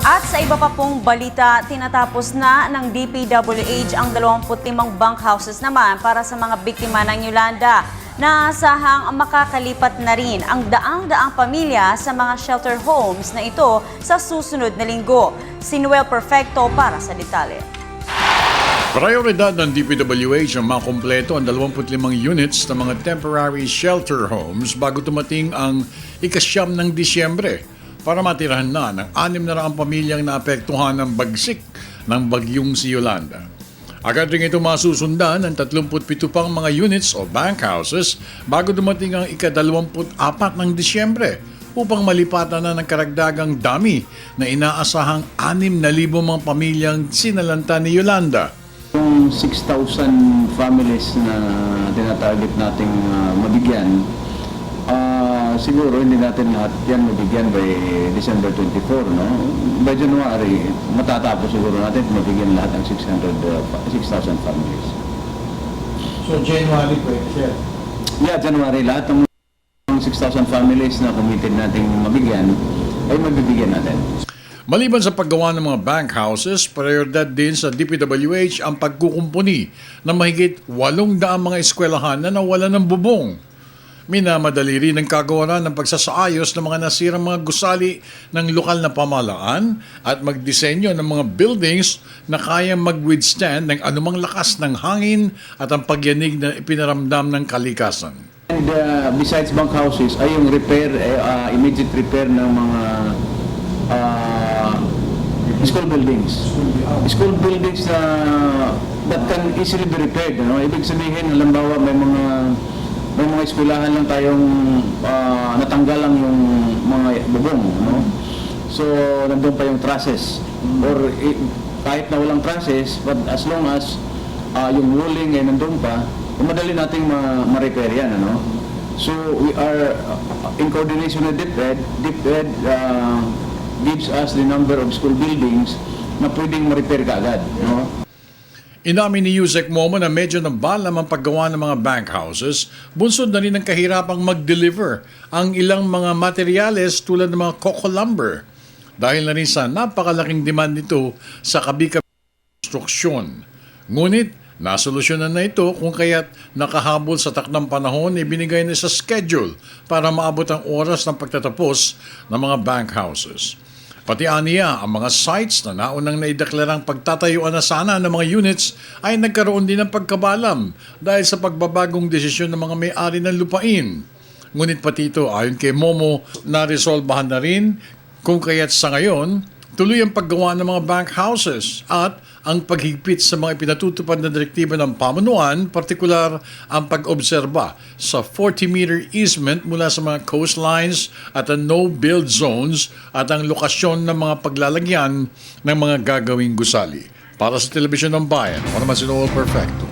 At sa iba pa pong balita, tinatapos na ng DPWH ang 25 bunkhouses naman para sa mga biktima ng Yolanda. Naasahang makakalipat na rin ang daang-daang pamilya sa mga shelter homes na ito sa susunod na linggo. Si Noel Perfecto para sa detalye. Prioridad ng DPWH ang makumpleto ang 25 units ng mga temporary shelter homes bago tumating ang ika-9 ng Disyembre para matirahan na ng 600 pamilyang naapektuhan ng bagsik ng bagyong si Yolanda. Agad rin ito masusundan ng 37 pang mga units o bunkhouses bago dumating ang ika-24 ng Disyembre upang malipatan na ng karagdagang dami na inaasahang 6,000 mga pamilyang sinalanta ni Yolanda. Yung 6,000 families na tinatarget nating mabigyan, siguro hindi natin lahat yan mabigyan by December 24, no? By January, matatapos siguro natin mabigyan lahat ng 6,000 families. So January pwede siya? Yeah, January, lahat ng 6,000 families na committed nating mabigyan ay mabibigyan natin. Maliban sa paggawa ng mga bunkhouses, prioridad din sa DPWH ang pagkukumpuni ng mahigit 800 mga eskwelahan na nawalan ng bubong. Minamadali rin ang kagawaran ng pagsasaayos ng mga nasirang mga gusali ng lokal na pamahalaan at magdisenyo ng mga buildings na kayang mag-withstand ng anumang lakas ng hangin at ang pagyanig na ipinaramdam ng kalikasan. And besides bunkhouses ay yung repair, immediate repair ng mga school buildings. School buildings that can easily be repaired. No? Ibig sabihin, halimbawa may mga eskwelahan lang tayong natanggal lang yung mga bubong. No? So, nandun pa yung trusses. Or kahit na walang trusses, but as long as yung rolling ay nandun pa, madali nating ma-repair yan. Ano? So, we are in coordination with DepEd. DepEd gives us the number of school buildings na pwedeng ma-repair kaagad. No? Inamin ni Yusek Momo na medyo nabalam ang paggawa ng mga bunkhouses, bunsod na rin ng kahirapang mag-deliver ang ilang mga materyales tulad ng mga coco lumber dahil na rin sa napakalaking demand nito sa kabika konstruksyon. Ngunit nasolusyonan na ito kung kaya't nakahabol sa takdang panahon ibinigay na sa schedule para maabot ang oras ng pagtatapos ng mga bunkhouses. Pati aniya, ang mga sites na naunang naideklarang pagtatayuan na sana ng mga units ay nagkaroon din ng pagkabalam dahil sa pagbabagong desisyon ng mga may-ari ng lupain. Ngunit pati ito, ayon kay Momo, naresolbahan na rin kung kaya't sa ngayon, tuloy ang paggawa ng mga bunkhouses at ang paghigpit sa mga ipinatutupad na direktiba ng pamunuan, partikular ang pag-obserba sa 40-meter easement mula sa mga coastlines at ang no-build zones at ang lokasyon ng mga paglalagyan ng mga gagawing gusali. Para sa Telebisyon ng Bayan, ako naman si Noel Perfecto.